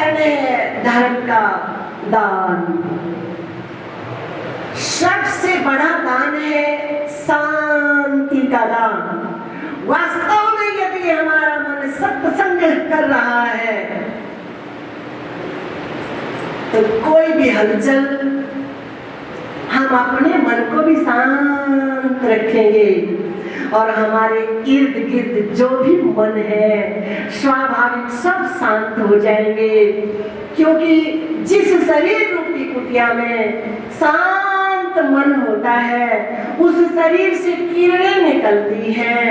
करने हैं धर्म का दान। सबसे बड़ा दान है शांति का दान। वास्तव में यदि हमारा मन सत्संग कर रहा है तो कोई भी हलचल, हम अपने मन को भी शांत रखेंगे और हमारे इर्द गिर्द जो भी मन है स्वाभाविक सब शांत हो जाएंगे। क्योंकि जिस शरीर रूपी कुटिया में शांत मन होता है उस शरीर से किरणें निकलती हैं,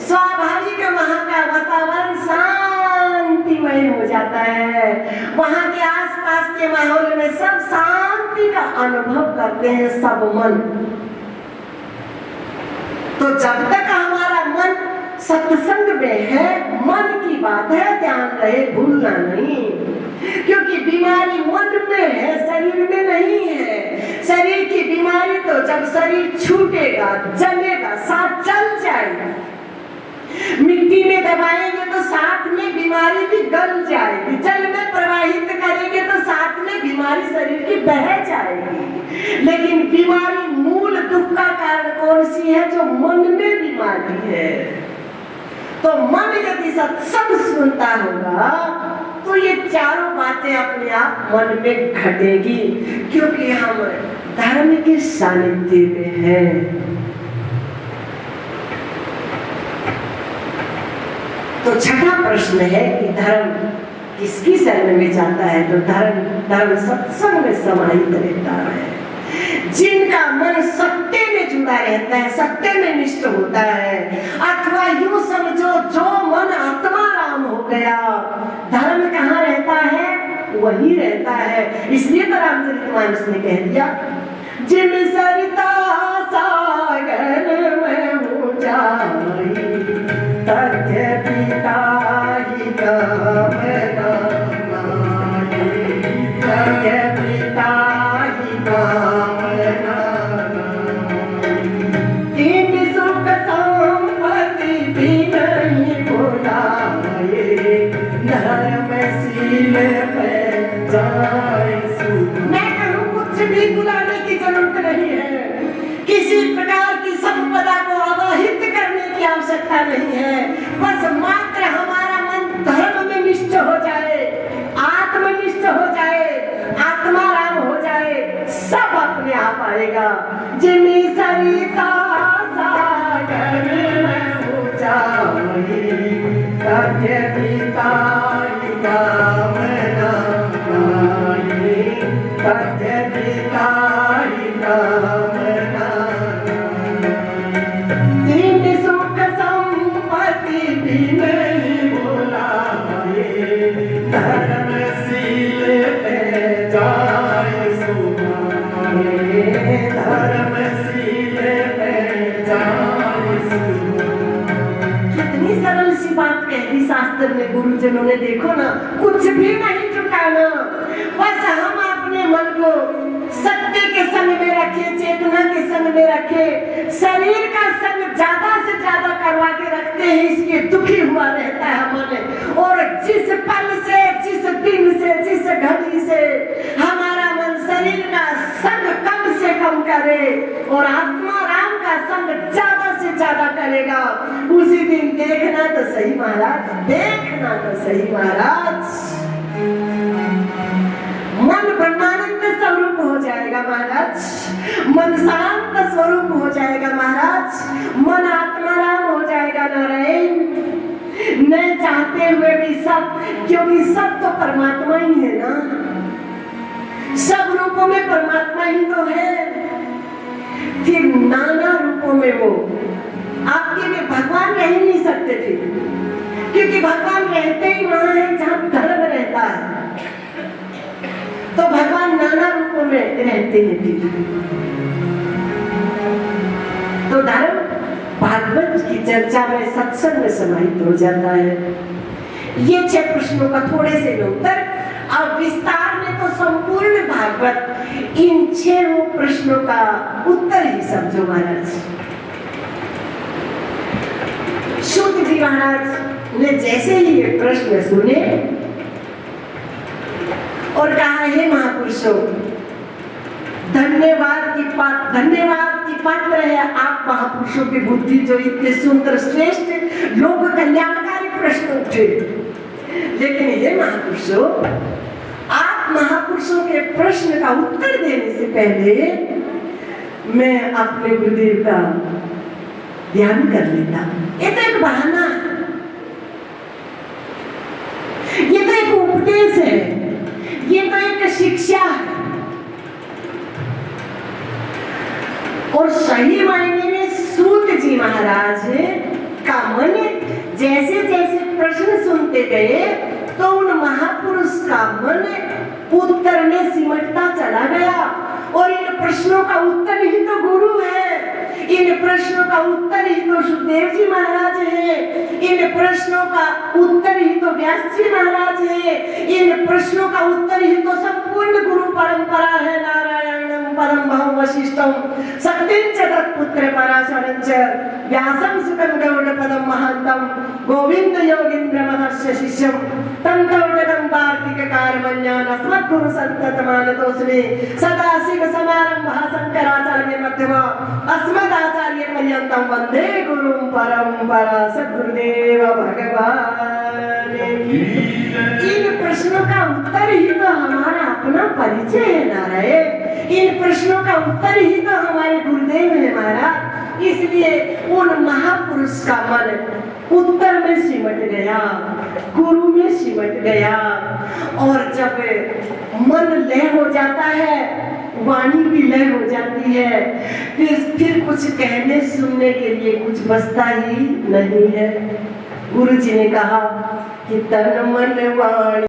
स्वाभाविक वहाँ का वातावरण शांतिमय हो जाता है। वहाँ के आसपास के माहौल में सब शांति का अनुभव करते हैं सब मन। तो जब तक हमारा मन सत्संग में है, मन की बात है, ध्यान रहे, भूलना नहीं। क्योंकि बीमारी मन में है, शरीर में नहीं है। शरीर की बीमारी तो जब शरीर छूटेगा, जलेगा, साथ चल जाएगा। मिट्टी में दबाएंगे तो साथ में बीमारी भी गल जाएगी। जल में प्रवाहित करेंगे तो साथ में बीमारी शरीर की बह जाएगी। लेकिन बीमारी मूल दुख का कारण कौन सी है? जो मन में बीमारी है। तो मन यदि सत्संग सुनता होगा तो ये चारों बातें अपने आप मन में घटेगी, क्योंकि हम धर्म के सानिध्य में हैं। तो छठा प्रश्न है कि धर्म किसकी शरण में जाता है? तो धर्म सत्संग में समाहित रहता है। जिनका मन सत्य में जुड़ा रहता है, सत्य में निष्ठ होता है, अथवा यूं समझो जो मन आत्मा राम हो गया, धर्म कहाँ रहता है? वही रहता है। इसलिए तो रामचरितमानस ने कह दिया, जिन सरिता सागर में हो जाई तथ्य पिता ही कामना नाई, तथ्य पिता ही कामना नाई, तीन सुख संपत्ति भी नहीं भुलाए, धर्मशील में जाए सुख। मैं कहूँ कुछ भी बुलाने की जरूरत नहीं है, किसी प्रकार की संपदा को आवाहित करने की आवश्यकता नहीं है। बस मात्र हमारा मन धर्म में निष्ठ हो जाए, आत्मनिष्ठ हो जाए, आत्माराम हो जाए, सब अपने आप आएगा। जिमी सरिता सागर में हो जाए तथ्य पिता ही कामना नाई, तथ्य पिता ही कामना नाई, तीन सुख संपत्ति भी नहीं भुलाए, धर्मशील पे जाए सुनाए, धर्मशील पे जाए सुनाए। कितनी सरल सी बात कहती शास्त्र में गुरुजनों ने। देखो ना, कुछ भी नहीं चुकाना, बस हम अपने मन को सत्य के संग में रखे, चेतना के संग में रखे, शरीर का संग ज्यादा से ज्यादा करवा के रखते हैं, इसके दुखी हुआ रहता है मन। और जिस पल से, जिस दिन से, जिस घड़ी से हमारा मन शरीर का संग कम से कम करे और आत्मा राम का संग ज्यादा से ज्यादा करेगा, उसी दिन देखना तो सही महाराज, देखना तो सही महाराज, मन ब्रह्मानंद स्वरूप हो जाएगा महाराज, मन शांत स्वरूप हो जाएगा महाराज, मन आत्माराम हो जाएगा नारायण। न चाहते हुए भी सब, क्योंकि सब तो परमात्मा ही है ना, सब रूपों में परमात्मा ही तो है, फिर नाना रूपों में वो आपके में भगवान रह ही नहीं सकते थे, क्योंकि भगवान रहते ही वहां है जहां धर्म रहता है। तो भगवान नाना रूपों में रहते हैं। तो धर्म भागवत की चर्चा में, सत्संग में समाहित हो जाता है। ये 6 प्रश्नों का थोड़े से उत्तर। अब विस्तार में तो संपूर्ण भागवत इन 6 प्रश्नों का उत्तर ही समझो महाराज। सूत जी महाराज ने जैसे ही ये प्रश्न सुने, और कहा, हे महापुरुषों, धन्यवाद की पात्र है आप महापुरुषों की बुद्धि जो इतने सुंदर श्रेष्ठ लोक कल्याणकारी प्रश्न उठे। लेकिन हे महापुरुषों, आप महापुरुषों के प्रश्न का उत्तर देने से पहले मैं अपने गुरुदेव का ध्यान कर लेता। ये तो एक बहाना है, ये तो एक उपदेश है, ये तो एक शिक्षा है। और सही मायने में सूत जी महाराज का मन जैसे जैसे प्रश्न सुनते गए तो उन महापुरुष का मन उत्तर में सिमटता चला गया। और इन प्रश्नों का उत्तर ही तो गुरु है, इन प्रश्नों का उत्तर ही तो सुखदेव जी महाराज है, इन प्रश्नों का उत्तर ही तो व्यास जी महाराज है, इन प्रश्नों का उत्तर ही तो संपूर्ण गुरु परंपरा है। नारायणं परम भव वशिष्ठं शक्तिं च तत्पुत्र पराशरं च व्यासं सुतं गौडपदं महान्तं गोविंद योगीन्द्र महर्षि शिष्यं तं गौडकं वार्तिक कारमण्यान् अस्मद्गुरु सन्ततमानतोऽस्मि सदाशिव समारम्भः शंकराचार्य मध्यमः अस्मदाचार्य पर्यन्तं वन्दे गुरुं परम्परा। सद्गुरुदेव भगवान की। इन प्रश्नों का उत्तर ही तो हमारा अपना परिचय है नारायण, इन प्रश्नों का उत्तर ही तो हमारे गुरुदेव है महाराज। इसलिए उन महापुरुष का मन उत्तर में सिमट गया, गुरु में सिमट गया। और जब मन लय हो जाता है, वाणी भी लय हो जाती है, फिर कुछ कहने सुनने के लिए कुछ बचता ही नहीं है। गुरु जी ने कहा कि तन मन वाणी